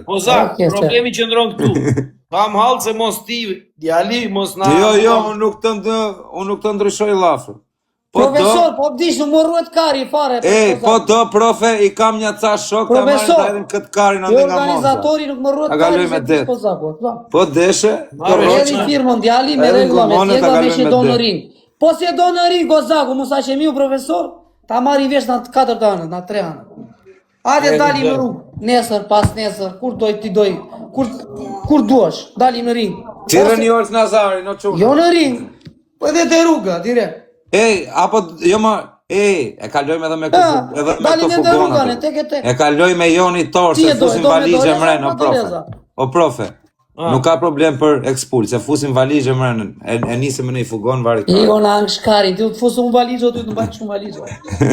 Po zak, problemi qëndron këtu. Kam hallë se mos ti, djali, mos na... Jo, unë nuk të ndryshoj lafër. Profesor, po dish në morruet kari fare. Po do, profe, i kam një ca shok të marrë të edhin këtë karin ande nga Monza. Organizatori nuk morruet kari se të spozako. Po deshe. Edhi firmën djali me regulament, jega me që do në ring. Po se do në ring, Gozaku, musa që miu profesor, ta marri vesh në 4 anë, në 3 anë. Ate dalim në rrugë, nesër, pas nesër, kur doj ti doj, kur duash, dalim në ring. Qire një orës Nazari, në qunë. Jo në ring, po edhe të rruga, direkt. Apo, jo ma, e kalojme edhe me këto fugonat. E kaloj me Joni Torë, se fusin valigje mrenë, o profe. Nuk ka problem për ekspul, se fusin valigje mrenë, e nisëm në i fugon vari kare. Jo në angë shkari, ti të fusin valigje, ti të në baqë shumë valigje.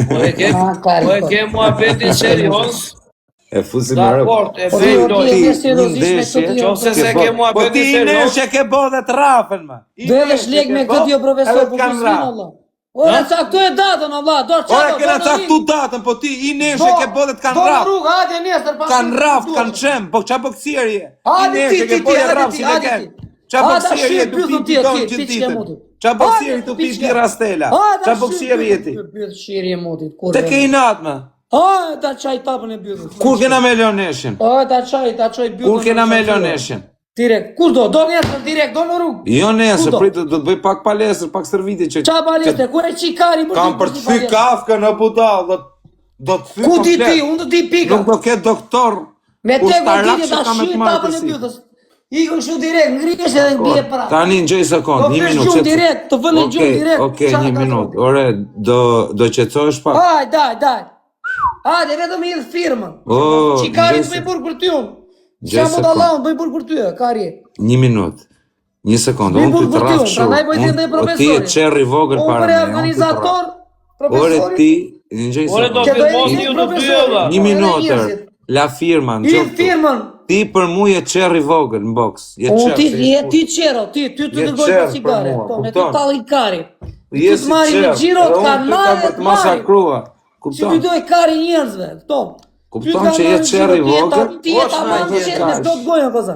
Po e ke mua beti serios. E fusin në rëpë. Dakor, e fejloj. Qose se ke mua Po beti ti serios. i nëshe ke bodhe të rafen, ma. Dhe dhe shlek me këtë jo profesor, po fusin Allah. Ora caktu e datën, Allah, do çfarë? Ora kena caktu datën, po ti i neshe ke bodhet kanë rap. Do rrugë, hajde nesër pas. Kanë rap, kanë çem, po ç'a boksierje? Hajde ti, Ç'a boksierje tu ti ditën. Ç'a boksieri tu ti rastela. Ç'a boksieri jeti? Boksieri motit, kur. Te ke inat më. Ta çaj tapën e byllës. Kur kena me Leoneshin? Ta çaj byllën. Kur kena me Leoneshin? Direkt, kur do nesër direkt, do në rrugë. Jo nesër, pritë, do të bëj pak palestër, pak serviti që... Qa palestër, ku e qikari për... Kam për të thy kafka në budal, do të thy komplet. Ku di ti, unë do t'i pika. Nuk do ketë doktor, me te godini ta shqy tapën e byllës. Ikën shu direkt, ngrihesh edhe n'bje pra. Tani në gjej sekund, një minut. Do flesh direkt, të vënë gjumë direkt. Okej, një minut. Ore, do qetësohesh pak? Daj. Hajde, vetëm i dhe firmën. Qikari të bëj burë për ty unë. Qa më dalon, bëj burë për ty, kari. Një minut. Një sekundë, unë të të rafë shumë. O ti e qerri vogër para me. Unë për e organizator, Ore profesori. ti, një gjej Ore do të mos një në bylla. Një minutër, la firman. I firman. Ti për mu je qerri vogër në boks. Ti qero, ti të dërgoj për cigare. Po, me të talin kari. Ti të marri me gjirot, kanale, të marri. Që bëjdoj kari njerëzve, këto. Kupton që jetë qerri vogër? Ti jetë amon të qerë, me këto të gojën, këza.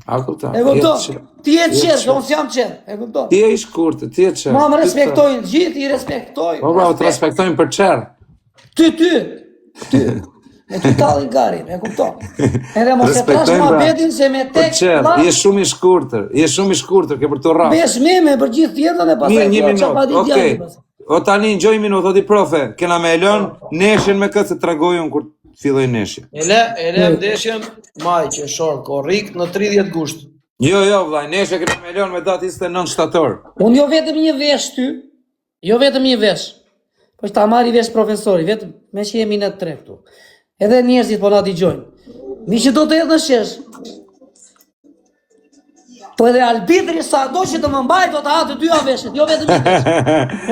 A kupton? E kupton? Ti jetë qerë, që unë s'jam qerë, e kupton? Ti e i shkurtë, ti jetë qerë. Ma më respektojnë gjithë, i respektojnë. Po, të respektojnë për qerë. Ty. E ty talin garin, e kupton? Edhe mos e prash ma betin se me tek... Për qerë, je shumë i shkurtër, ke për të rafë. Besh me për gjithë tjetën e pasaj një minut, o tani në gjoj minut, o di profe, kena me elon neshen me këtë se të regojën kur filloj neshen. Ele mdeshen maj që shorë, korrikt në 30 gusht. Jo, vlaj, neshe kena me elon me datë 29 shtator. Unë jo vetëm një vesh ty, jo vetëm një vesh, po që ta marri vesh profesori, vetëm me që jemi në 3 këtu. Edhe njerëzit po na digjojnë. Mi që do të edhe në shesh. Po edhe arbitri sa do që të më mbaj, do të hatë 2 veshët, jo vetëm një vesh.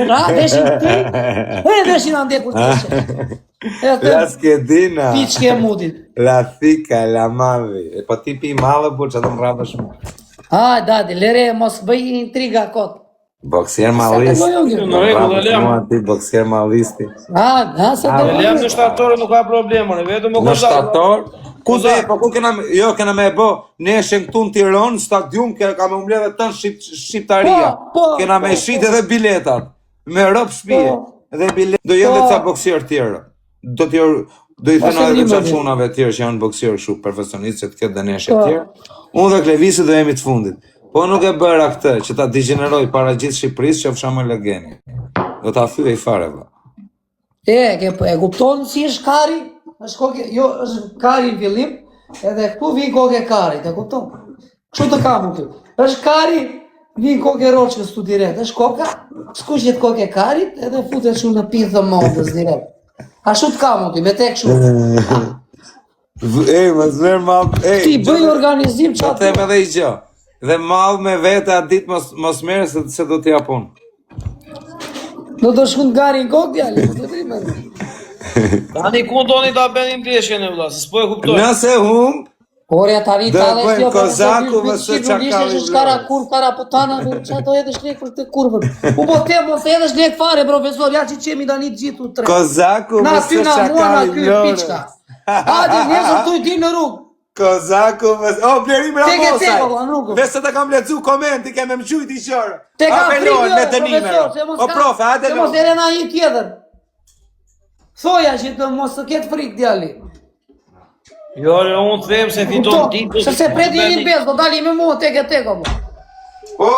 Ra, veshin ti, e veshin ande kur të veshet. La skedina. Ti që ke mudit. La thika, la mavi. Po ti pi malë, por që të më radhë shumë. Dadi, lere, mos bëj intriga kot. Boksier malisti. Në regull, e lem. Ti boksier malisti. Sa të E lem në shtatorë nuk ka problemën, vetëm më në shtator. Ku kena me e bo neshen këtu në Tiranë, stadium, ka me umledhe të në shqiptaria. Kena me shqit edhe biletat. Me rëpë shpije. Edhe biletat. Do jenë dhe ca boksier tjera. Do i thëna edhe qa qunave tjera që janë boksier shumë profesionistë që të këtë dhe neshe tjera. Unë dhe Klevisi do jemi të fundit. Po nuk e bëra këtë, që ta digjeneroj para gjithë Shqipërisë që fshamë legeni. Do ta thyej fare, vë. E kupton si është kari? është kari në fillim, edhe këtu vinë koke kari, të kupton? Kështu të kamu të. është kari, vinë koke roqës tu direkt. është koka, s'kush jetë koke karit, edhe futet shumë në pinë të mondës direkt. Ashtu të kamu të, me tek shumë. Më zmerë malë, ti bëj organizim që atë. Të them edhe i gjë. Dhe malë me vete atë ditë mos mere se do t'ja punë. Do të shkun gari në kokë djali, të drimë. Tani ku doni ta bënim ndeshjen e vëlla, se s'po e kuptoj. Nëse humb, Orja tani talë jo Kozaku vs Çakali. Kara putana, çato edhe shlek për të kurvën. U po them mos edhe shlek fare profesor, ja çemi tani të gjithë u tre. Kozaku vs Çakali. Hajde nesër tu di në rrugë. Kozaku, o Blerim Teke, Ramosaj. valla, nuk. Vetë të kam lexu komenti, kemë më qujt i qërë. Te ka Apelon me frikë, dënime. profesor, se mos O ka- profe, hajde se mos lo. ere na një tjetër. Thoja që të mos të ketë frikë djali. Jo, unë them se fiton ti. Se pret një bez, do dali me mua tek e tek apo. O,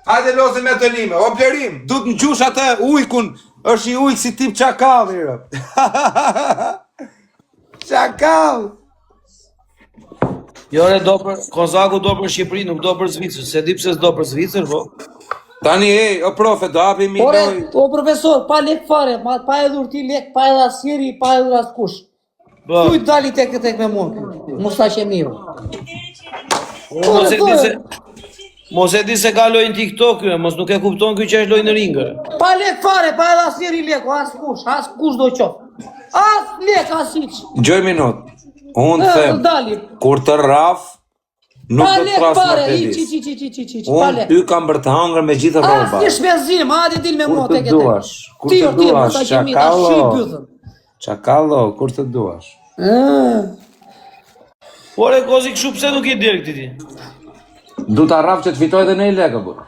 hajde lozë me dënime. O Blerim, du të në gjush atë ujkun, është i ujk si tip çakalli, rë. Çakall. Jo, do për Kozaku do për Shqipëri, nuk do për Zvicër. Se di pse s'do për Zvicër, po. Tani, o profe, do hapi mi Ore, loj. o profesor, pa lek fare, pa edhur ti lek, pa edhe asnjëri, pa edhur askush. Po. Thuj dali tek e tek me mua. Mos ta që mirë. Mos e di se Mos e di se ka lojnë TikTok, mos nuk e kupton ky që është lojnë në ringë. Pa lek fare, pa edhe asnjëri lek, askush do qof. As lek, as hiç. Gjoj minut. Unë them, Dali. kur të rraf, nuk Pa do të lek tras fare, në hiç, kredis. pa Unë lek. ty kam bërë të hangër me gjithë rroba. Asnjë shpenzim, hajde dil me mua Kur të tek e tek. duash, kur Ti të o ti, duash, mos ta që mirë, ta çakallo. shi pyetën. Çakallo, kur të duash. Ore Kozi kështu pse nuk i direkt ti? Du ta rraf që të fitoj dhe në i lekë, bërë.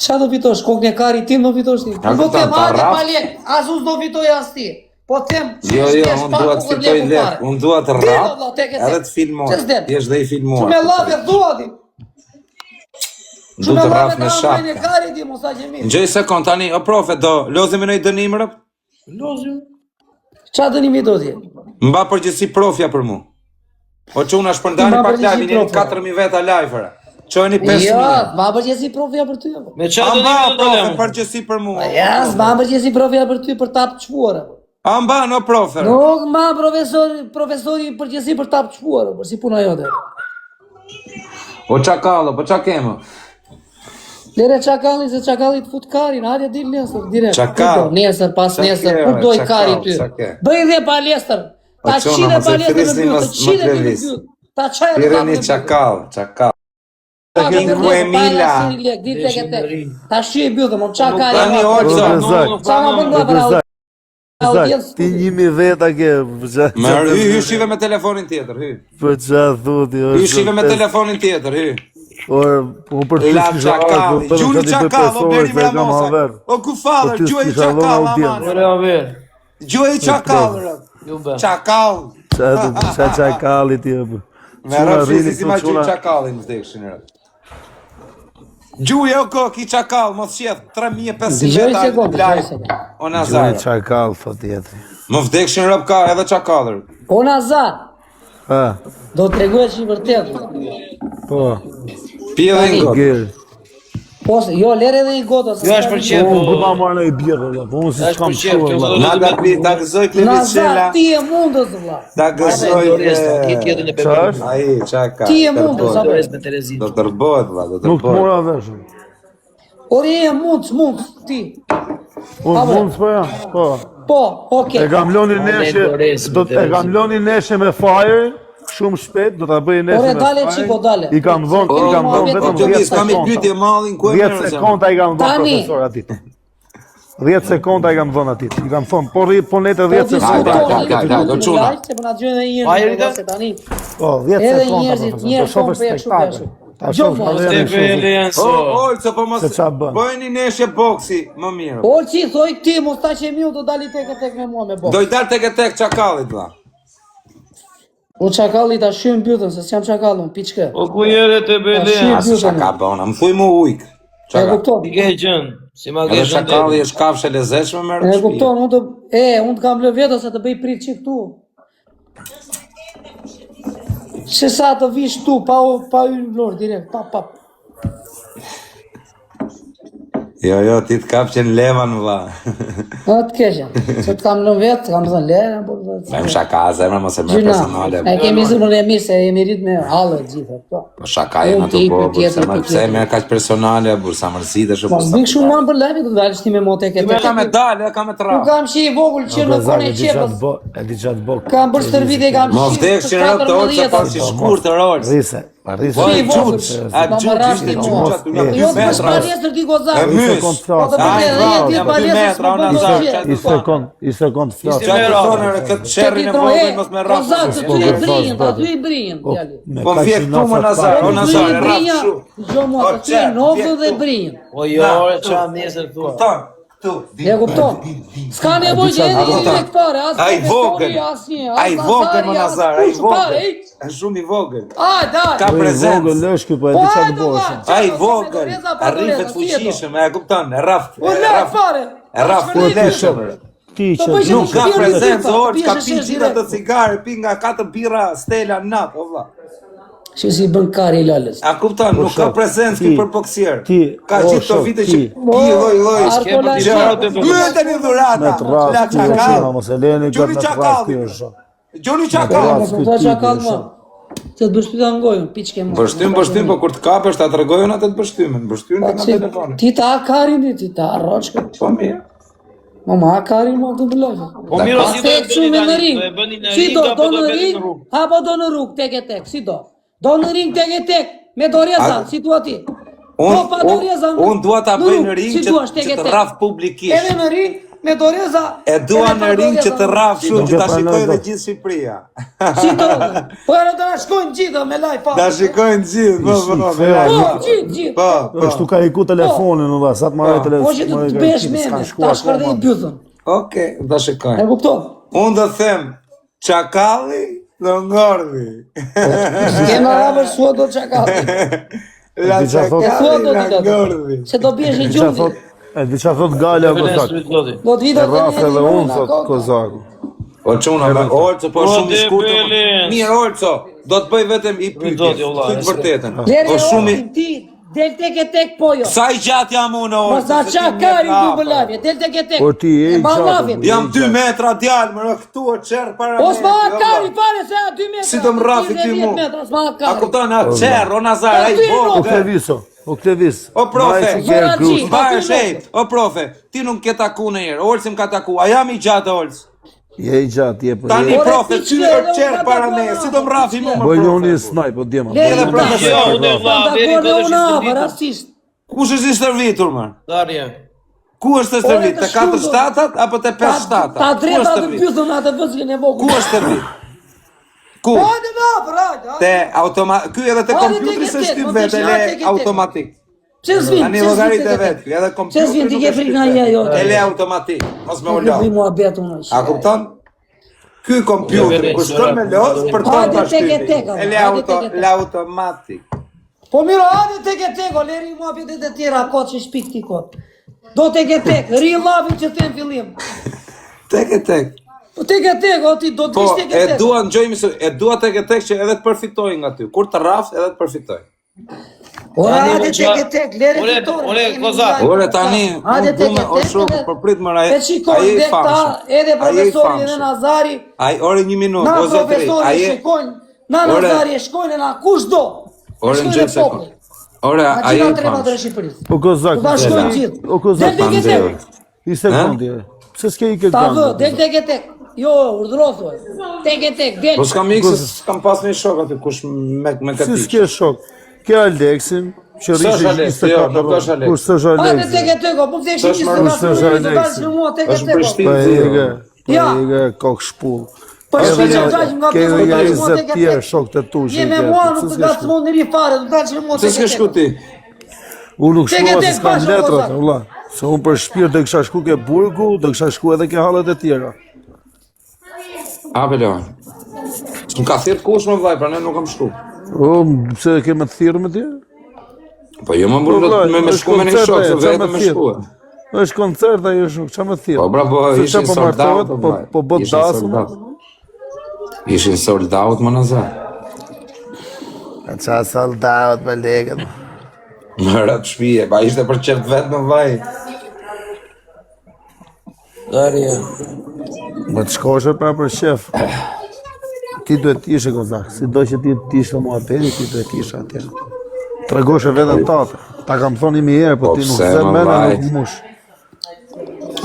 Qa do fitosh? Kokën e kari tim do fitosh ti? Ja, Po kupton, them, ta hajde rraf. pa lek, asus do fitoj as ti. Po them, Jo, unë dua të fitoj lekë, unë dua të rraf, edhe të filmoj. Jesh dhe i filmuar. Që me lave dua ti. Du të rraf me Kokën e shaka. kari ti, mos ta që mirë. Gjoj sekund, tani, o profe, do lozim e nëjë dënim, rëp? Lozim. Qa dënimi do ti? Mba përgjithsi profja për mu. O që unë shpërndani Mba pak përgjithsi live, njeni profja. 4.000 veta live-ere. Qojni 5.000. Ja, ma përgjësi profja për ty. apo? Me çfarë do Amba, të profe, lëmë? përgjithsi për mu. Ja, s'ma përgjësi profja për ty për tap çfuar. apo. Amba, no profe. Nuk ma profesori përgjësi për tap çfuar, për si puna jote. O çakallo, po qa kemë? Lere çakalli se çakalli të fut karin, hajde dil nesër direkt. Çakall. Ku do? Nesër pas Qa nesër, ke, ku do i çakall, kari ty? qa ke? Bëj dhe palestër. Ta O, çona, qide mos e palestër me flisni, bytë, mos- të qide mos me levis. bytë. Ta qaj dhe Pireni çakall, çakall. Hingu e mila. Ta shi e bytë, më qa kari. Tani Olzo. Qa ma bënda për audiencë. Ti 1.000 veta ke, Me hy shive me telefonin tjetër, hy. për qa thuti, Hy shive me telefonin tjetër, hy. Po për ty La s'kisha çakalli, gjuni çakall, o Berim Ramosaj. O ku falër, gjuaj çakall, aman. Ore a ver. Gjuaj çakall, rë. Ju bë. Çakall. Qa çakalli ti, për. Me rëfshisi si ma gjuaj çakallin vdekshin, rë. Gjuaj o kok i çakall, mos qeth 3.500 Dëgjoj veta sekundë, live. dëgjoj sekundë. O Nazar. Çakall, thot jetri. Më vdekshin rëp ka edhe çakallër. O Nazar, Ha, do të treguaj që i vërtet. po, Pje dhe Tani. ngot. gjerë. Po, jo, lere dhe i gota. Jo është për qef, Unë ku ta po. marrë në i bjerë, po unë si Është s'kam për qef, shua, kjo valla. do- Na da gëzoj Klevicela. Nazar, ti e mundës, vlla. Da gëzoj Ti tjetër në Qa bebë. është? ai çaka. Ti e mundës, apo? Dores me Terezin. Do tërbohet valla, do Nuk të tërbohet. mora veshën. Ori e mund, ti. Unë Apo? mund s'po jam, po. Po, okej. E kam loni neshe, e kam loni neshe me fire, shumë shpejt, do ta bëj neshe Ore, me dale, fire. qiko, dale. I kam dhënë, i kam dhënë Po vetëm të 10 vis, kam i sekonda. pyetje mallin ku e 10 merr. sekonda i kam dhënë Tani. profesor atit. 10 sekonda i kam dhënë atit. I kam thonë, po ne të Po 10 sekonda. do çuna. Se po na dëgjojnë edhe një Hajde, herë, Rita. se tani. Po, 10 Edhe sekonda. njerëzit, profesor, njerëz po shoh thonë për kështu spektakël. kështu. Ta Gjo, shoh mo, edhe Ste në shoh. Elianso. Olco, po mos Se qa bën? bëjeni neshje boksi, më mirë. Olci, thoj ti, mos ta që miu do dali tek e tek me mua me bo. Do i dal tek e tek çakallit valla. O çakalli ta shym bytën, se s'jam çakallun, piçkë. O ku jere të belen? As çaka bona, më thuj më ujk. E Çaka. kupton? I ke gjën. Si ma ke Edhe gjën. çakalli është kafshë lezetshme me E rëndësi. kupton, unë të kam lë vetë se të bëj prit çik tu. Se sa të vish tu, pa yll vlor direkt, pa. Jo, ti të kapçen levan valla. Në të keqen, se të kam lë vetë, kam thënë lere, po Bëjmë shaka, zemra mos e merr gjyna, personale. e kemi zëmën e mirë se jemi rrit me halë gjithë, po. Po shaka e në të po, se më pse më kaq personale, bursa mërzitesh Po, apo. vik shumë manë për live, do të dalësh ti me mote ke Ti kam e dalë, kam e Nuk tra. kam shi i vogël që në kone e qepës, E di qatë bo. kam bërë stërvite, kam Mos vdekshin rëp të olë se pas i shkurtër olë. Rrise, Parti Si i vogël. A Ma gjuç, rrashti ishte mua. gjuç aty nga Jo 2 të metra. shpaljesër ti gozak. E mys. sekond Po të flas. përre, bravo, ti jam paljesër 2 metra, unë s'po azar, bëj. I sekond flas. Qa të thonë re këtë sherrin e vogël mos me rraf. Gozak, të ty e brinjën, të ty e brinjën. Po vje këtu më nazar, o nazar, e rraf shu. Jo mua O, të ty e qep, novë vje dhe këtu. brinjën. O jo, qa nesër thua. Kupton? Këtu. E kupton? S'ka nevojë që edhe i lek fare, as Ai vogël. Ai vogël më nazar, ai vogël. Është shumë i vogël. Ka Po i prezencë. vogël është ky, po e di çfarë bësh. Ai vogël, arrivet fuqishëm, e kupton, e rraf. O lek fare. E rraf fuqishëm. Ti Po që bëj Nuk ka Birra prezencë, direkt, orë, ka biesh pi shesh gjitha të direkt. cigare, pi nga 4 birra Stella në natë, o vlla. Që si bën kari lalës. A kupton, nuk ka prezencë ki për boksier. ti, Ka o, gjithë të shok, vite ti. që i lloj. Arkola Myetën i dhurata. Me të rraf, La ti është çakall. mos e leni Gjuni këtë me të rraf çakall. ti është. Gjuni Po çakall. të çakall më. Të të bështyta ngojën, piçke më. Bështym, po kur të kapesh ta tregojën atë të bështymën. Bështymën nga telefoni. Ti ta karin ti ta arroçka. Po mirë. Mama karin më të bëllojë. Po miro si do e bëni në tani, ring. do e bëni në Si ring do, apo do do në e bëni ring, në rrugë? apo do në rrugë tek e tek, si do. Do në ring tek e tek, me doreza, si thua ti. Po pa doreza. Unë dua ta bëj në ring si duash, tek që e të tek. rraf publikisht. Edhe në ring me doreza. E dua edhe pa në ring që doreza, të rraf si shumë do. që ta Nuk e shikojë pranoj dhe dot. gjithë Shqipëria. Si do. Po edhe do na shkojnë gjithë me live pa. Ta shikojnë gjithë, po. Po, gjithë. Po, Është tu ka iku telefonin, valla, sa të marrë Po që telefonin. të bësh me, ta shkardej bythën. Okej, ta E shikojnë. kupton? Unë do them, çakalli do ngordhi. Kema rabë sua do çakall. La Di qa thot? çakalli Do la të do. ngordhi. Se do biesh i Di qa thot? gjundi. E di qa thot Gale Bëni Kozak. syt zoti. Do të E vitë rraf edhe unë, thot Kozaku. O çuna me Olco, po O, shumë i de shkurtër. Belin. Mirë Olco, do të bëj vetëm i pyetje. Zoti, valla, Të vërtetën. Leri Po shumë i ti, del tek e tek po jo. Sa i gjatë jam unë Olco? Mos na se ti qa më kari jep du hapër. bëlavje, del tek e tek. Por ti je i mba gjatë, lavin. po. Jam 2 metra djalë, më këtu o çerr para Os ma jo, kari valla. fare se a 2 metra. Si do më rrafi ti mu? Os ma A kari. kupton a çerr, o Nazar, ai Po, ty, O vogël. Kleviso, o Klevis. O profe, Majë që ke Zora grus. Gji. Mbarë shejt, o profe, ti nuk ke taku në herë, Olsi më ka taku, a jam i gjatë Olsi? Je i gjatë, je për Tani je. Ore, profe, ti ty që e edhe qerë unë para ka ne, taku si do më rafi mu më Bëjnë unë i profe? snaj, po djema. Leri, Edhe profesor. Jo, unë vlla, veri Ndakone këtë una, është për i rastisht. Kush është i stërvitur, më? Darje. Ku është të stërvit? Ore, Të të 4 shkruar. shtatat apo të 5 shtatat? Ta Ku drejta është të stërvit? pythën atë vëzgën e Ku vogël. është stërvit? Ku? Hajde na, për hajde. Te automat, ky edhe te Hajde, kompjuteri tek se e tek, shtyp mos vetë e le shna tek e tek. automatik. Pse s'vin? Tani llogarit e vet, ky edhe Pse kompjuteri. s'vin ti nuk ke e frikë shtyp nga vetë. ja jo. E le automatik, mos me Nuk ulo. vi mua bet unë. A kupton? Ky kompjuteri kur shkon me lot për të Hajde ta tek e shtypi. tek, E le hajde tek e tek. le automatik. Po miro, hajde tek e tek, o leri mua pjetet e tjera, kot që shpik ti kot. Do tek e tek, ri lavin që them fillim. Tek e tek. Po tek e tek, o ti do të Po, vish tek e e tek. dua ngjojmë se e dua tek e tek që edhe të përfitoj nga ty. Kur të rraf edhe të përfitoj. Ora, Tani, hajde mo, tek e tek, leri ore, fitore. ore, jemi Kozak. live. Ore tani, Hajde unë tek du e me o tek. shok, edhe- po prit më E shikon, ai dhe ta, edhe profesori edhe Nazari, Ai ore 1 minutë, na o zotëri. profesori Ai shikojnë, na Ore. Nazari e shkojnë na kush do. ore Shkojnë në e sekond. populli. Ore A ai gjitha e tre natër e famsh. Shqipërisë. O Kozak. U bashkojnë gjithë. O Kozak. Del tek e tek. I sekundi. Pse s'ke i këtë Ta vë, del ganë? tek e tek. Jo, urdhro thuaj. Tek e tek, del. Po s'kam ikë se s'kam pas një shok aty kush me Si këtë. s'ke shok? Ke Aleksin, që S'është rrishe Alex, jo, nuk është Alex. Kur s'është Hajde Aleksin? tek e tek, po pse S'është shikni se marrë, na s'është thonë të Alexi. dalë mua tek e Është tek. Prishtinë. Pa ege, Ja. pa ege, kokë shpull. Po Është shkoj Alex. të dajmë nga Ke pjesë, nga do dalë mua tek 20 e tjerë tek. shok të tu që Je me mua nuk të gacmon në ri fare, do dalë mua Se tek s'ke e shku tek. ti. Unë nuk Tek e shkua se tek, s'kam bashkë, letrat, Kozak. valla. Se unë për shpirt do kisha shku ke burgu, do kisha shku edhe ke hallet e tjera. A belo. S'm ka thirr kush më vllai, pra ne nuk kam shku. O, pse ke me të thirrë me ti? Po jo më mburë me shku me një shok, se vetëm me shku. Është koncert ai është, ç'a më thirr? Po bravo, Se ishin ç'a po sold martohet, out, po bot ishin dasëm. sold out. Ishin sold out më nazar. Ç'a soldat me legët. Më rat shtëpie, pa ishte për çert vetë më vllai. Darje. Më të shkosh pra për shef. Ti duhet të ishe Kozak, si do që ti të ishe mua peri, ti duhet të ishe atje. Tregoshe vetën tate. Ta kam thonë mi herë, po Po ti nuk pse, zë më mena vllai? nuk mush.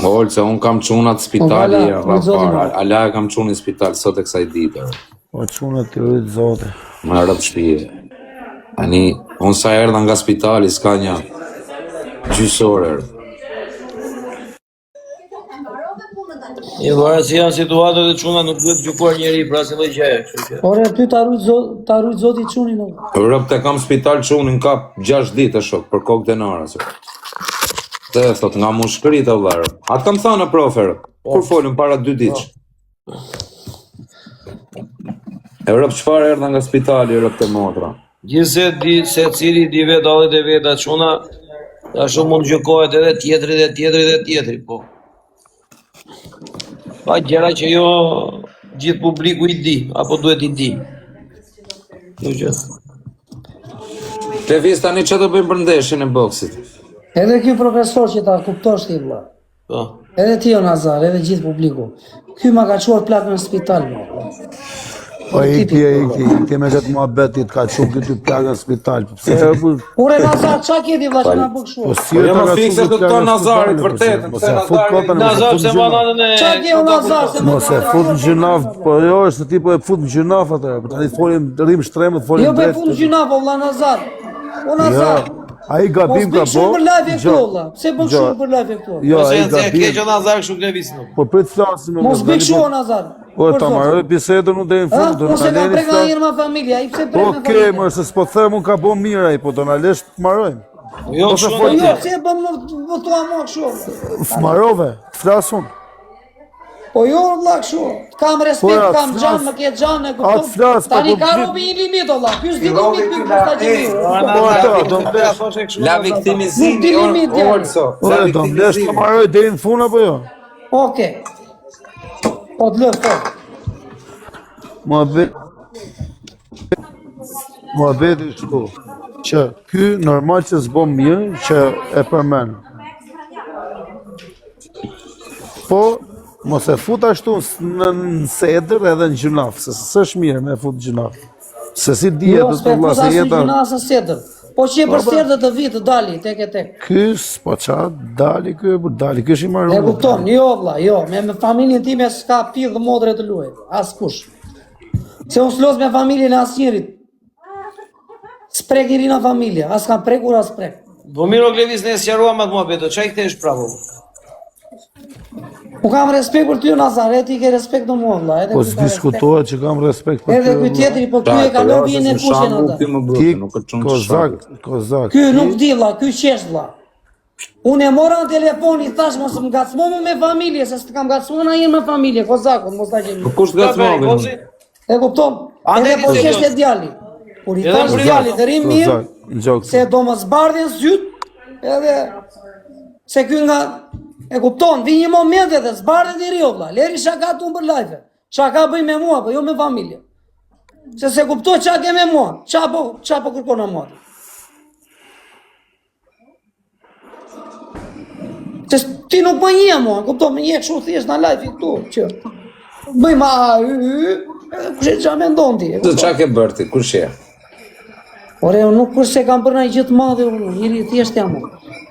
Ol, se unë kam qunat spitali, Po, vala, zotin, vala. ala e kam qunë në spital sot e kësaj dite. Po çuna ti rrit zote. Më rat shtëpie. Ani, unë sa erdha nga spitali, s'ka një gjysore. I varet si janë situatët e çuna nuk duhet gjykuar njeri pra si lloj gjëje, kështu që. Ore, ty ta rujt zoti çunin. Rëp të kam spital çunin kap 6 ditë shok për kokë denara. Të thot nga mushkërit o vlarë. Atë kam thënë profer, kur folëm para 2 ditë. E rëp çfarë erdha nga spitali rëp të motra. Gjithse di se cili di vetë dallet e veta çuna, ashtu mund gjykohet edhe tjetri, po. Pa gjëra që jo gjithë publiku i di, apo duhet i di. Nuk gjë. Levis tani që të bëjmë për ndeshjen e boksit? Edhe ky profesor që ta kuptosh ti vëlla. Po. Edhe ti o Nazar, edhe gjithë publiku. Ky ma ka çuar plak në spital më. Po iki me këtë muhabetit ka çu këtë plak në spital. Pse Ore Nazar, çka ke ti vëlla që na bë kështu? Po si Jo më fikse të këto Nazarit, vërtet, Mos se e fut Nazari... kotën. Nazar se bananën e... Çka ke o Nazar se Mos e fut në gjynaf, po jo është ti po e fut në gjynaf atë. Po tani folim rrim shtremët, folim Jo be drejt. punë gjyna po vëlla Nazar. O Nazar. Ai gabim ka Mos bëj shumë për live këtu vëlla. Pse bën shumë për live këtu? Jo, Ose ai janë se gabim. keq o Nazar kështu klevis nuk. Po prit flasim. Mos bëj kështu o Nazar. Po ta marrë bisedën unë deri në fund, do Ose na ka leni. prek nga njërë ma familja, i pse prek me Okej, familja? më se s'po them unë ka bën mirë ai, po do na lesh të marrojmë. Jo, Po shumë. jo, pse e bën më votua më kështu? Fmarove, flasun. Po jo, vëlla kështu. Kam respekt, Po, kam flas. xhan, më ke xhan e Atë kupton. flas, po, Tani po, ka gjithë- robi një limit vëlla. Ky s'di limit, ky kushta gjeni. Po ato, do mblesh. La Nuk viktimizimi, di limit, djali. Orso. Po do mblesh të marroj deri në fund apo jo? Okej. Po të lë fort. Muhabeti shku që ky normal që s'bon mirë që e përmen. Po mos e fut ashtu në sedër edhe në gjunaf, se s'është mirë me fut gjunaf. Se si dihet Jo, të s'pe vëlla fusa se si jeta. gjina asë sedër. Po që e për sedër të vitë, dali, tek e tek. Ky s'po qa dali ky, ky është i E marrë. kupton, jo vëlla, jo, me familjen time s'ka pidh dhe modre të luaj, as kush. Se unë s'los me familjen e asnjërit. S'prek i rina familja, as kam prekur, as prek. Po mirë o klevis ne sqaruam atë muhabeto, çaj kthesh prapë. U kam respekt për ty Nazar, e ti ke respekt në mua vëlla, edhe Po ky ka respekt. s'diskutohet që kam respekt për Edhe ky tjetri, po ky e ka lobin e kushën ata. Ti kozak. Ky nuk di vëlla, ky qesh vëlla. Unë e mora në telefon, i thash mos më ngacmo më me familje, se s'të kam ngacmo na me familje, kozakun, mos ta gjeni. Kush gacmove? E kupton? Ande Edhe po ti qesh serios. e djali. Kur i Edhe thash për djali të rim mirë, Gjok. se do më zbardhin syt, edhe se ky nga e kupton, vi një moment edhe zbardhet i ri o vëlla. Leri shaka tu për live. Shaka bëj me mua, po jo me familje. Se kuptoj çka ke me mua. Ç'a po kërkon në mua. Se ti nuk më nje mua, kupton, më nje kështu thjesht në live këtu, që bëj ma kush e ç'a mendon ti? Të qa ke bërë ti, kush je? Ore, unë nuk kurse kam bërë një gjithë madhe, unë njëri thjesht jam.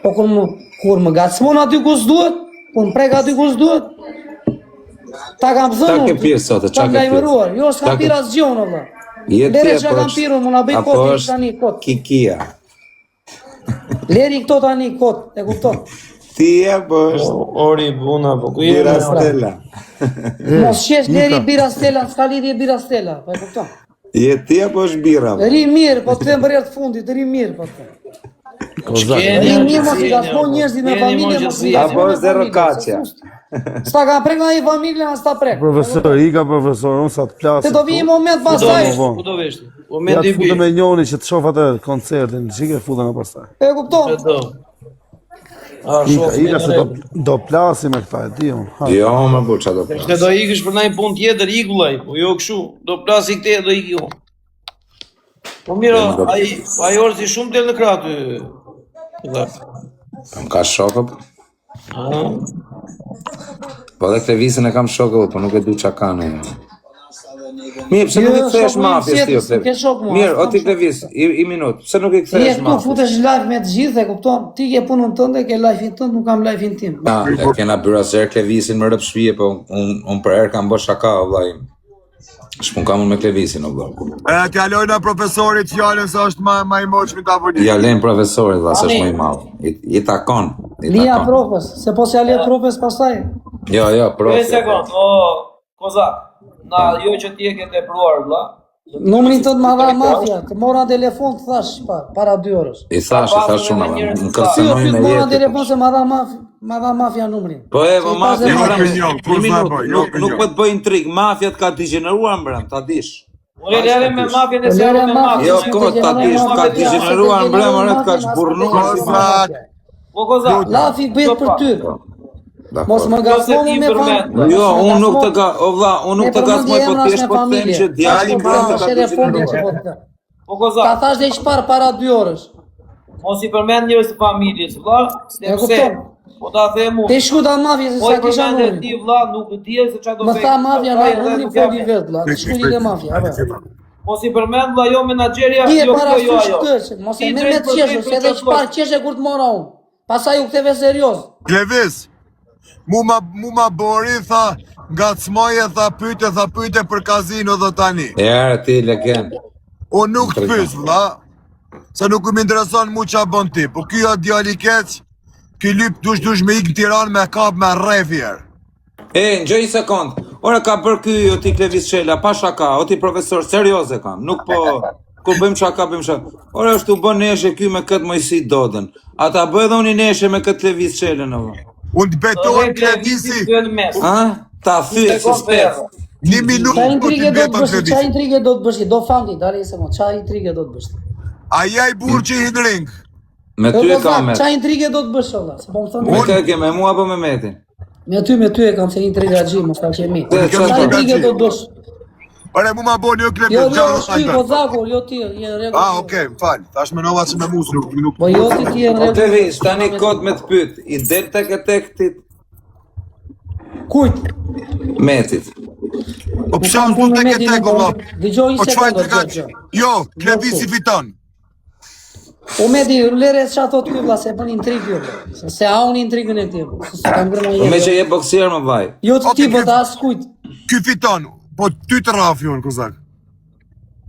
Po kur më gacmon aty ku s'duhet, kur më prek aty ku s'duhet, ta kam thënë Qa ke pirë sot, qa ke pirë? Jo, s'kam pirë asgjë unë, vëlla. Lere që kam pirë, unë na bëj kot, i tani kot. Kikia. Leri këto tani kot, e kupton? Ti e po është Ori buna, po ku je? Bira Stella. Mos shesh leri bira Stella, s'ka lidhje bira Stella, po e kupton? Je ti apo është bira? Ri mirë, po të them për herë të fundit, ri mirë, po të them. Ri mirë, mos i gasmon njerëzit me familje, mos i Apo është zero kaçja. S'ta ka prek nga i familje, as ta prek. Profesor, unë sa të plasë. Se do vi një moment pasaj, Ku do vesh ti? Ja Momenti të futëm me njoni që të shof atë koncertin, që ke futën e pasaj. e kupton? do. A shoh. Ika se do plasi me këta, e di unë. Jo, më bu qa do Se do ikësh për ndonjë punë tjetër, iku vllai, po jo kështu. Do plasi këtej do iki unë. Po mirë, ai orzi shumë del në krah aty. Më ka shokë, po dhe Klevisin e kam shokë, po nuk e du qa ka në. Mirë, pse nuk i kthesh mafjes ti, o Klevis? Mirë, o ti Klevis, i minut, pse nuk i Je kthesh këtu mafjes? futesh live me të gjithë, e kupton? Ti ke punën tënde, ke live-in tënd, nuk kam live-in tim. Na, e kena bërë asër Klevisin më rëpë shpije, po unë për herë kam bërë shaka, o vlajim. Shpun kam unë me Klevisin, o vëllë. T'ja lojna profesorit fjallën se është ma i moqmi tavolinë. Ja len profesorit dhe se është më i madhë. I takon. Lija profes, se po s'ja le profes pastaj. Jo, Një profes. sekund, o, Kozak, na jo që ti e ke tepruar, vlla. Numrin të të madha mafia, të mora telefon të thash para 2 orës. I thash shumë, më Si o kërcenoj pyet me mora jetë. telefon se madha mafia numrin. Po po mafia, Jo, një opinion, kur minutë, s'na bëj, jo nuk po të bëj intrig, mafia ka degeneruar mbrëm, ta dish. Unë lere me mafjen e se Lere me mafja, mafjen. Jo, si ko, të ta gjenon dish, mafja, ka si të degeneruar gjenon mbrëm, orët ka mafja, zburnuar as si të mafja. mafja. Po Kozak, Lafi bëhet për ty. Mos më Jo, se gasmoni ti me përmend. fam. Jo, unë nuk të ka, o vlla, unë nuk të gasmoj, po t'jesh po të them që djali mbrëm të ka degeneruar. Po Ta Kozak, thash dhe i shpar para 2 orësh. mos i përmend njerëz të familjes, vlla. E Sepse, kupton. po ta them unë. Te shku ta mafja se Po sa i kisha përmend e numrin. ti, vlla, nuk e di se çfarë do Më bëj. tha mafja na numrin foli vet, vlla. Shkruaj dhe mafja, apo. Mos i përmend, vlla, jo menaxheria, Ti e jo para kjo, jo ajo. shkëç, mos e Ti merr me drejt për qeshë, drejt se për edhe çfarë çfarë qeshë kur të mora unë. Pastaj u ktheve serioz. Klevis, mu ma bori, tha, ngacmoje, tha pyte për kazino dhe tani. Ti legend. Unë nuk të pys, vlla, se nuk më intereson mu qa bën ti, po kjo djali keq, ky lyp dush me ik në Tiranë me kap me rrefjer. Në gjë një sekund. Ora ka bërë ky o ti Klevis Shela, pa shaka, o ti profesor, serioze kam. Nuk po, kur bëjmë shaka, bëjmë shaka. Ora është u bën neshe ky me këtë Mojsi Dodën. Ata bëj dhe unë neshe me këtë Klevis Shelën, o. Unë të betohem Klevisi, Ta thyë si spef. 1 minutë Qa po intrige të do të beton bësh? Qa Klevisi. intrige do të bësh? Do famti, dali se mo, qa intrige do të bësh? Aja i burë që i hin ring. Me ty e kam me. Qa intrige do të bësh, olla? Se po më Me thonë, të e ke me mua apo me metin? me ty e kam se intriga gji, mos ka qemi. Qa Qa intrige do të bësh? Ore, mu ma bo një Klevis, Jo, gjarë është ty, Kozaku, jo ti, je në rregull. Okej, më falë, tash me nova që me musë, nuk. Po jo ti je në O rregull. Klevis, tani kot me të pyt. I del tek e tek ti Kujt? metit. Po pësha në punë tek e tek, valla. Dëgjoj një Po qfaj sekundë, të ka dëgjoj. Jo, Klevisi fiton. O me di, lere qa thot ky vlla, se bën intrigë ju. Se ha unë intrigën e këtij. Se kam ngërë Po me jetë. që je boksier më vaj. Jo të ti, Okej, po të as kujt. Ky fiton, po ty të rafi unë, Kozak.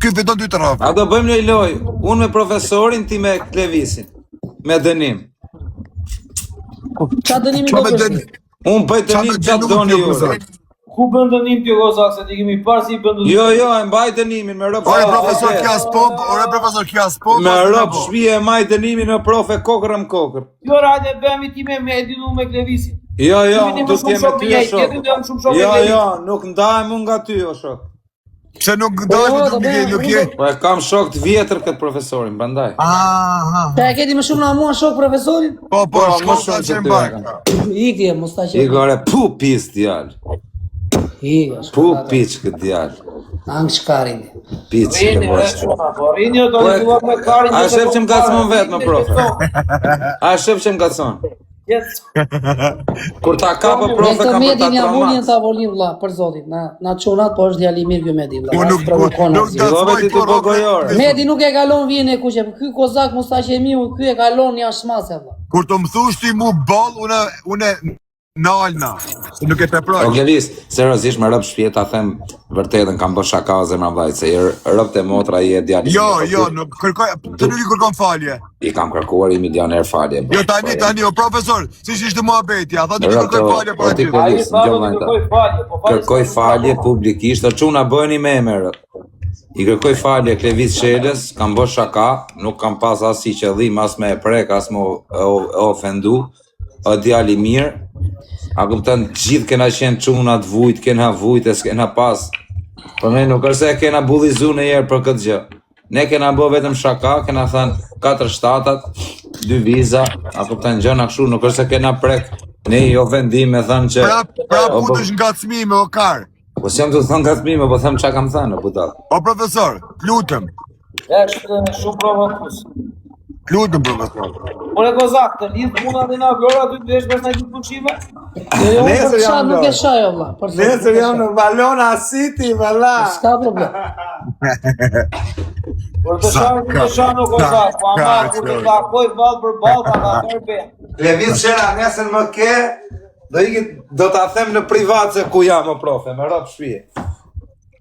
Ky fiton ty të rafi. A do bëjmë një loj, unë me profesorin, ti me Klevisin. Me dënim. Qa dënimi Qa do me bësh dëni? ti? Unë bëj dënim qatë doni ju. Ku bën dënim ti Kozak, se ti kemi parë si bën dënim. Jo, e mbaj dënimin me rëpë. Ore, profesor Kjas Pop, ore, profesor Kjas Pop. Me rëpë shpije e maj dënimin në profe kokër më kokër. Jo, rajde, bëmi ti me Medin, unë me Klevisin. Jo, Ti du t'jem me ty e shok. Jo, nuk ndahem unë nga ty o shok. Pse nuk dash me ty nuk je. Po e kam shok të vjetër këtë profesorin, bandaj. Aha. Ta e keti më shumë na mua shok profesorin? Po, Po, më shko shumë ta që që ty mbaj. e kam. Ikje, mos ta I qenë. gore, pu pis djallë. Ikje, Pu piç këtë djallë. Ang shkarin. Piç që Rini, bështë. po rini do të thua me karin. A shef që më gacmon vetë më profe. A shef që më gacmon. Kur ta kapo Ne profe këtë kam për ta medin ja vulli në traumat. tavolin vlla, për zotin. Na çunat, po është djali i mirë ky medi vlla. Po As provokon nuk asgjë. da Zove ti të të bogojore. Medi nuk e kalon vjen e kuqe. Ky Kozak Mustaqemiu, ky e kalon jashtë mase vlla. Kur të më thush ti mu ball, une nalna. Se nuk e të O proj. Klevis, seriozisht me rëpë shpje ta them vërtetën kam bërë shaka o zemra vllajt se rëpë të motra i e djali. Jo, nuk kërkoj, të nuk i kërkon falje. I kam kërkuar i milioner falje. Jo, tani, o profesor, si ishte mua betja, tha nuk i kërkoj falje për o ti aty. Klevis, Ai kërkoj falje, po falje. kërkoj falje publikisht, o çuna bëheni me emër. I kërkoj falje Klevis Shelës, kam bërë shaka, nuk kam pas as si qëllim, as me e prek, as me ofendu, o djali mirë. A kupton, gjithë kena qenë çuna të vujt, kena vujt, e s'kena pas. Për me nuk është se kena bullizu në herë për këtë gjë. Ne kena bë vetëm shaka, kena thënë 4 shtatat, 2 viza, a kupton gjëna kështu, nuk është se kena prek ne jo vendim me thënë që Pra putesh nga cmime, o kar. po s'jam të thënë gatmime, po them çka kam thënë, o budall. O profesor, lutem, Shumë provokus. lutem profesor. Ore Kozak, të lidh puna dhe na vlora ty të vesh pas na gjithë pushime? Jo, Nesër për çfarë jam nuk në- e shaj vlla. Për sa- Nesër jam në Valona City, valla. S'ka problem. Por të shano Kozak, po ama kur të takoj ball për ball, ta ka bërë. Klevis Shela nesër më ke, do ta them në privat se ku jam o profe, me rop shpije.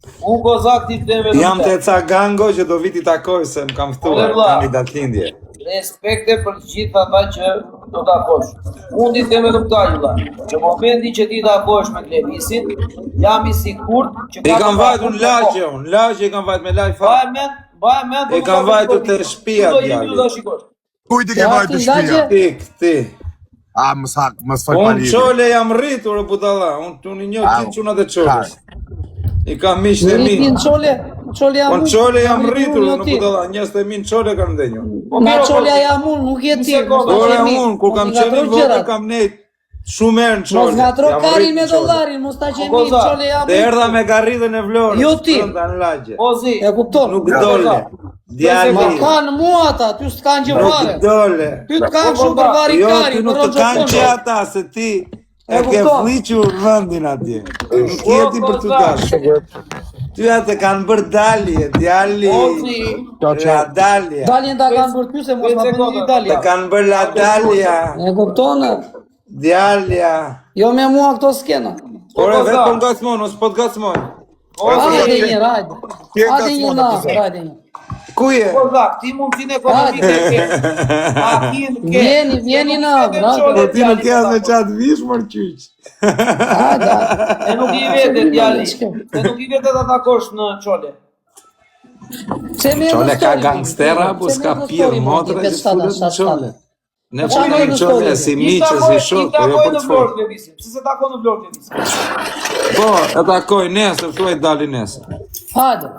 Unë kozak ti të me Jam të ca gango që do viti takoj se më kam ftuar kandidat lindje. Respekte për gjithë ata që do takosh. Unë ti të me lëmtaj, vëlla. Në momenti që ti takosh me Klevisin, jam I sigurt që I kam vajtur në lagje unë, lagje I kam vajtur me laj fat. Baje mend. E kam vajtur të shtëpia djali. Kujt I ke vajtë të shtëpia? Ti. A, mës fal Unë palive. qole jam rritur o budalla, unë një gjithë qunat e qoles. I kam miqtë e mi. Rritin qole jam Unë qole jam rritur në budalla, njës të min qole kam ndenju. Na qolja jam unë, nuk je ti. Ore unë, kur kam qenë vogël kam nejt shumë herë në qole. Mos ngatro Jam karin me rritur në qole. dollarin, mos ta qemi qole jam Dhe unë. erdha me garridhen e Vlorës. Jo ti. Brenda në lagje. Ozi, E kupton? Nuk dole. Djali. Ma kanë mua ata, ty s'kanë gjë Nuk fare. dole. Ty t'kanë shumë për vari Jo, kari, ty nuk për të kanë roxhopon. që ata, se ti e ke kupton. fliqur vendin atje. Nuk jeti për të dashur. Ty atë kanë bërë dalje, djali. Ozi, La dalja. Daljen ta kanë bërë ty se mos ma bëni Të dalja. kanë bërë la dalja. E kupton? Djalja. Jo me mua këto skena. Ore vetë po ngacmon, ose po të gacmon. Hajde një, hajde. Hajde një na, hajde një. Ku je? kozak, ti mundësin ekonomike ke. Akin ke. Vjeni na, Po ti nuk ke as me qatë vish, mërë qyq. hajde. E nuk I vete djali. E nuk I vete ta takosh në qole. Qole ka gangstera, apo s'ka pirë motra që s'fulet në qole. Ne fulim në qole si miqë, si shok, po jo për të folë. Klevisin. Pse se takon në Vlorë Klevisin? Po, e takoj nesër, thuaj dali nesër. Hajde.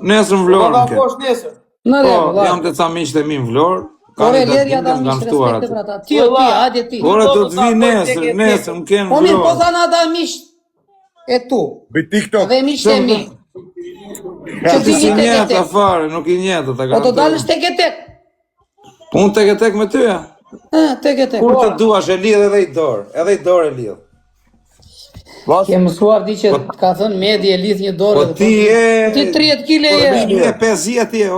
Nesër në Do Vlorë në ke. takosh nesër. Në Po, rregull. jam të ca miqtë e mi në Vlorë. Ore Kandidat lerja lindje da më mish kanë ftuar respekte për atë. ata. Ti o ti, hajde ti. Ore do të vi nesër më kenë Po në mirë, po Vlorë. tha da mish e tu. Bëj TikTok. Dhe mish e mi. Që Ti ti si një tek e njëtë tek. afare, nuk I njëtë ta Po do dalësh tek e tek. Unë tek e tek me ty, ja. Tek e tek. Kur të duash e lidh edhe I dorë, edhe I dorë e lidh. Ke mësuar di që ka thënë medi e lidh një dorë. Po dhe ti je... Ti 30 kg Po je. 1.50 je,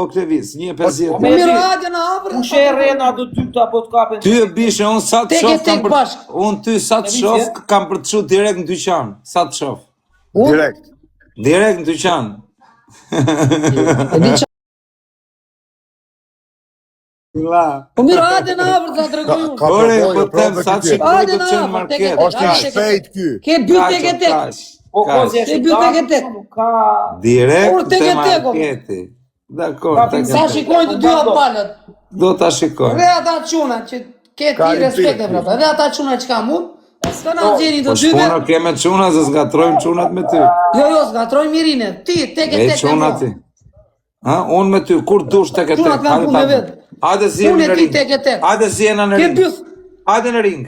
o Klevis, 1.50. Po mirë, hajde në hapër. Kush e rrena do ty apo të kapen? Ty e bishe, unë sa të Tek e shof kam tek për... bashk. Unë ty sa të shof kam për të shu direkt në dyqan. Sa të shof. Direkt. Direkt në dyqan. E di që- Po mirë, hajde në hapër të tregoj unë. Ka Ore, përvojë, po të them, provë sa të këtë. shikoj Hajde do na, të qenë po, tek e market. tek. Është I shpejt ky. Ke dy tek e tek. Po kozi Se dy tek e tek. Ka Direkt Por tek te e tek, o. marketi. Dakor, tek e Sa tek. shikojnë të dyja palët. Do ta shikoj. Dhe ata çuna që ke Ka ti i respekte tillë. për ata. Dhe ata çuna që kam unë, s'ka na gjeni të Po dyve. shpuna ke me çuna se zgatrojmë çunat me ty. Jo, s'gatroj mirine. Ti tek e E tek. çuna ti. Ha, unë me ty, kur dush tek e tek. Çunat kanë punë vetë. Hajde si Unë jemi e në ti ring. tek e tek. Hajde si jena në Ke ring. byth. Hajde në ring.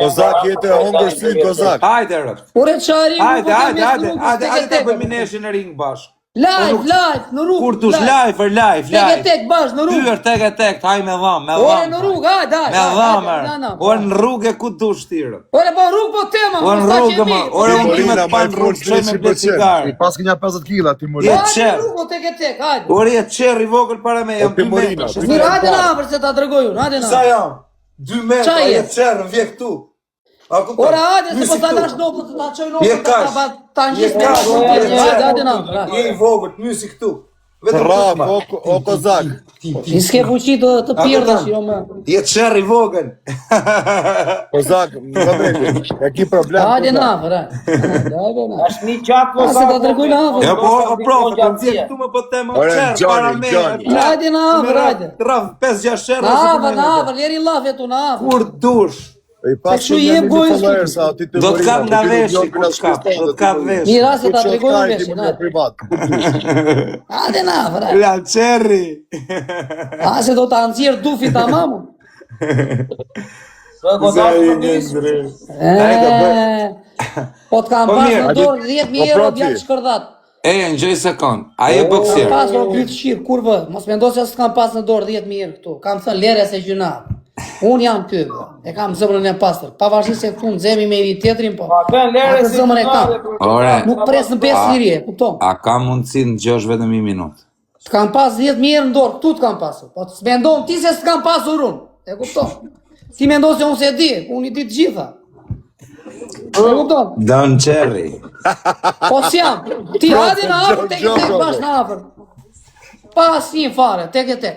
Kozak jetë e hongër sy kozak. Hajde rrët. Ore çari. Hajde, bëjmë nesër në ring bashk. Live, në rrugë. Kur dush live. Tek e tek bash në rrugë. Tyr tek e tek, haj me dham, me Ore dham. në rrugë, hajde, hajde. Me dham, Na. Ore në rrugë ku dush tirë. Ore po rrugë po tema. Ore në rrugë, ore unë Timurina, me të ma i panë fol rrugë, qoj me ble 100%. cigarë. I pas kënja 50 kila, Timurina. Je Hajde qerë. në rrugë tek e tek, hajde. Ore je qerë I vogël para me, jam 2 Timurina, metra. Mirë, hajde na për se ta tregoj unë, hajde Sa na. jam? 2 metra, Qa je? je qerë, vje këtu. A kupton? Ore hajde se po Mysi ta këtu. dash nopën të ta çoj Je nopën kash. ta ngjis me kash, nopën. je Hajde na. Je I vogël, mysi këtu. Vetëm Bravo, këtu. o kozak. I s'ke fuqi të pirdesh, jo më. Je qerë I vogël. Kozak, më drejti. E ki problem. Hajde kozak. na, bre. Hajde na. Është mi gjatë A, se ta tregoj na hapër. Ja po, o prof, të nëzirë këtu me po temë Ore, qerë Gjoni, para me. Gjoni. Hajde na hapër, hajde. Raf, 5-6 qerë. Na hapër, na hapër, leri lafje tu na hapër. Kur dush. I pas Se kështu jem gojën followers, a ti Do të kap nga veshi, kur të kap, do të kap veshi. Mira se ta tregoj unë veshin, në hajde. privat. Hajde na hapër, hajde. La qerri. A se do ta nxjerr dufi tamam. Do kozak të nis. Po të kam Po pas mirë, në dorë 10.000 euro proti. vjatë shkërdat. E, në gjej sekund. A je Kam boksier? pas në bytë shqirë, kur vë, mos me ndo se s'kam pas në dorë 10.000 euro këtu. Kam thënë lere se gjuna. Unë jam ky, bë. E kam zëmrën e pastër. Pavarësisht se këtu nxemi me i tjetrin, po. Pa kën lere Atë zëmrën e kam. Ore, Nuk pres në 5 liri, e kupton? a ka mundësi në gjosh vetëm 1 minutë? Të kam pas 10.000 euro në dorë, këtu të kam pasur. Po të s'mendon ti se s'kam pasur unë. E kupton? Ti mendon se unë se di, unë I di të gjitha. E kupton? Don Cherry. Po s'jam. Ti hadi në afër, tek e tek bash në afër. Pa asnjë fare, tek e tek.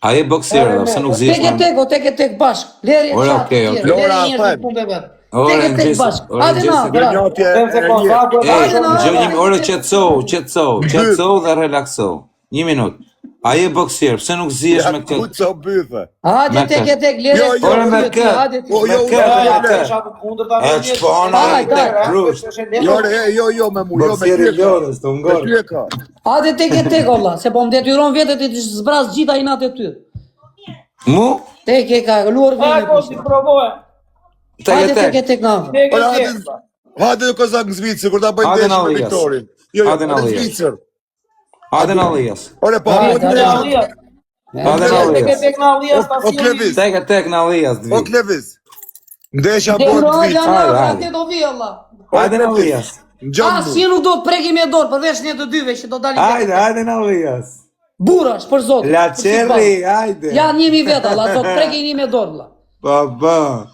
A je boksier, pse nuk zihesh? Tek e tek bashk. Lerje Ora, çfarë? okay, okay. Lora, Lerje fajt. punë vet. Ora, Tek e tek Gjesi, bashk. ora, Hadi Gjesi. na, bravo. Gënjotje Temse e kozak, Gjënim, ore qetëso dhe relakso. Një minutë. A je boksier, pse nuk zihesh me këtë? Kuca bythe. Hadi Me tek e kë? tek lerje. Jo, ore, me kë? Hadi ti. O, jo, isha të kundërta E me ç'pona, Hajde, Jo, me mu, jo, me Boksieri ty e ka. Lorës, të Me ngor. ty e ka. Hadi tek e tek olla, se po më detyron vetë ti të zbraz gjitha inat e ty. Mu? Tek e ka luar Ai po si vini. provoje. Hadi tek e Tek. tek na. Tek Ora, e hajde, hajde në kozak në Zvicër, kur ta bëjnë Hajde desh në me Alias. Viktorin. Jo, Hajde në në Alias. Zvicër. Hajde në Alias. Ore, po, Hajde, mo hajde, të Alias. Hajde në Tek e Alias. tek në Alias ta O Klevis, Tek në Alias. o Klevis. Ndesha Tek bot no Zvicër. ja na, Hajde, hajde. atë do vi olla. Hajde në Alias. Në gjanë Asnjë nuk do të preki me dorë përveç ne të dyve që do dalin tek. Hajde në Alias. Burrash për zot. La Cherry, hajde. Janë 1000 veta, alla do të preki një me dorë vlla. Baba.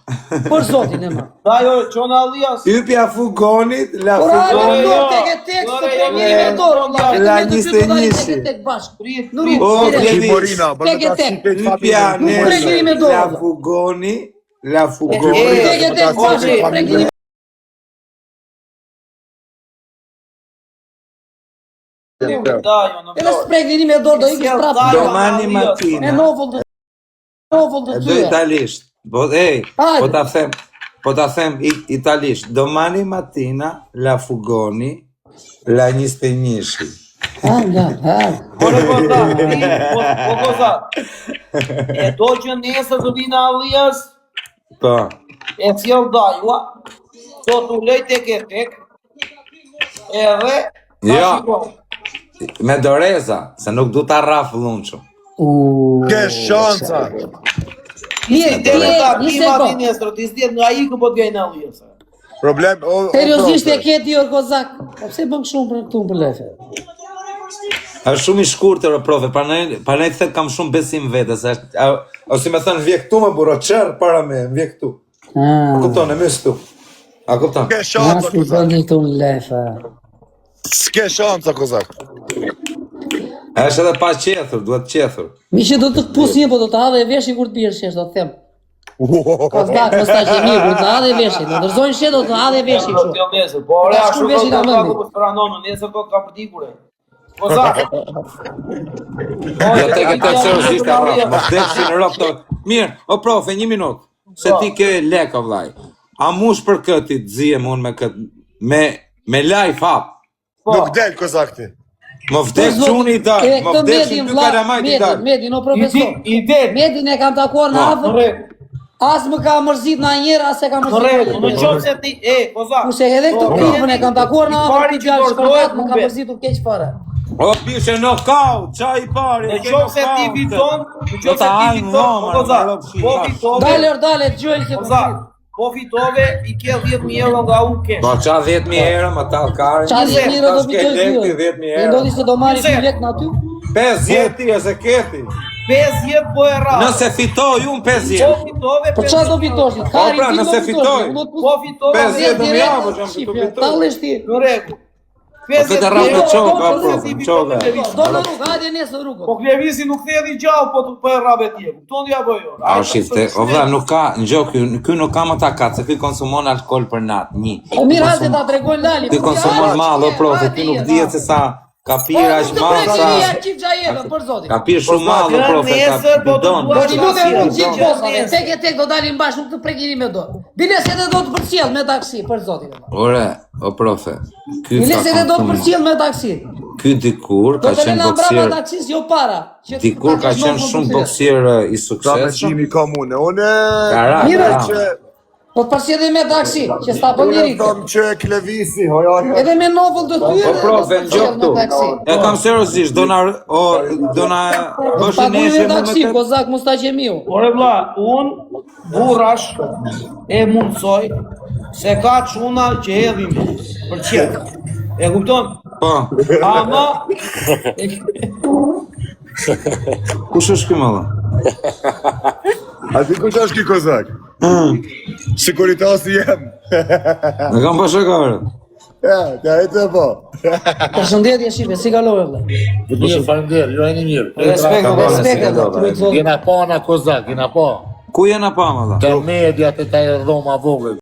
Për zotin e ma. Da jo, çona Alias. Hypja fugonit, la Por hajde fugonit. me dorë tek e tek, të preki një me dorë vlla. La Vetëm ne të dy do dalin 21. tek e tek bashk. Prit, Nuk prit. O, prit. Klevis. Morina, bërë Tek e ta tek. shikej Hypja familjen. preki një me nesër, dorë. la fugoni, la Tek fugoni. e tek bashk, të preki një. Da jo, në Edhe s'preki një me dorë do ikësh prapë. Domani Me mattina. novull të Do tyre. italisht. Hajde. Po ta them italisht. Domani mattina la fugoni, la 21. Hajde. Ore kozak, po kozak. E do që nesër të vinë Alias, Po. e cjell dajua, do t'u lej tek e tek, edhe Jo. Me doreza, se nuk du ta rraf lunço. Ke shansa. Një sekond. Nesër, ti s'djet nga iku po t'gajnë Alias. Problem, o Seriozisht e profe. ke ti Orkozak. Po pse bën kështu për këtu për lefe? Është shumë i shkurtër o profe, panaj të kam shumë besim vetes, ose me thënë vje këtu më burro, çerr para me, vje këtu. A kupton, e mes këtu. A kupton? Ke shansa, Mos i kozak. bëni këtu në lefe. S'ke shansa, kozak. Është edhe pa qethur, duhet qethur. Mi që do të këpus një, po do të hadhe e veshi kur të bjerë shesh, do të them. Kozak, mos ta që mirë, kur të hadhe e veshi. Do dërzojnë shesh, do të hadhe e veshi kështu. Jo nesër, po ore Ka ashtu shku do veshin të në ka mendi. ku spranonë, nesër do të ka përdikure. Kozak. Jo tek e tek seriozisht e rraf, mos dekshin rrok to. Mirë, o profe, një minutë. Se ti ke lek o vllai. A mush për këtë të zihem unë me këtë me live hap. Nuk del, kozak ti. Më vdek çuni i dal, më vdekshin dy kalamajt i dal. Medin, o profesor. I det. Medin e kam takuar në afër. Korrekt. As më ka mërzit na njerë, as e ka Korrekt. mërzit. Në qoftë se ti, Kozak. Kurse edhe këtë klubën e kam takuar në afër, Pari ti që djalë dordohet, shpërndat, më ka mube. mërzitur keq fare. O bishe knockout, çaj i pari. Në qoftë se ti fiton, në qoftë se ti fiton, Kozak. Po fitove. Dale, gjojnë që Kozak. Po fitove, i ke 10.000 euro nga unë kesh. Po qa 10.000 euro më ta kari. Qa 10.000 euro do Tash ke pitoj lekti, ty. 10.000 E euro. ndodhi se do marri 20. 2 lek në aty. 50 ti ose keti. 50 po e rrallë. Nëse fitoj unë Po 50. fitove, Për qa do fitosh? Kari pra, ti do nëse fitosh. fitoj. Po fitove, 50 do më direkt, japë, që shifje, më fitu. tallesh ti. Në rregull. Po këtë rraf me qoka, profe, qoka. Do në rrugë, hajde nesër rrugë. Po Klevisi nuk thedhi gjallë, po e rrabe tje. Kupton ja bëjo. A shifte, o vlla nuk ka, në gjok, ky nuk ka më ta katë, se ky konsumon alkohol për natë, një. Po mirë hajde ta tregojnë Lali. Ky konsumon mall, o profe, ky nuk dihet se sa ka pirë aq mall sa. Çift xhajetën për zotin. Ka pirë shumë mall, o profe, ka bidon. Po ti lutem unë gjithë Gjë posave, tek e tek do dalim bashkë, nuk të prekini me dorë. Biles edhe do të përcjell me taksi, për zotin. Ore, o profe, ky Biles edhe do të përcjell me taksi. Ky dikur Do ka të qenë lëna brava boksier. taksis, jo para. që Dikur ka ta kesh qenë në shumë fund boksier i Sa me suksesshëm. qimi komune. Une... Kara, Mirë, kara. që... Po të përcjell edhe me taksi, që s'ta bën Une njëri. thom që Klevisi, hoj. Edhe me novull të tyre. Po profe, në gjok me tu. taksi. E kam seriozisht, do na bësh Paguaj nesër me me taksi, këtë. Kozak Mustaqemiu. Ore vlla, unë burrash e mundsoj se ka çuna që hedhin për qet. E kupton? Po, Ama kush është ky mëlla? A ti kush është ki kozak? Sekuritasi jem. Në kam pa shakare. Ja e të po. Përshëndetje Shqipe, si kalove vëlla? Mirë, faleminderit, ju jeni mirë. Respekt vëlla, tu i thotë. Gjena pa në kozak, gjena pa. Ku jena pa, më dha? Te media të taj dhoma vogël.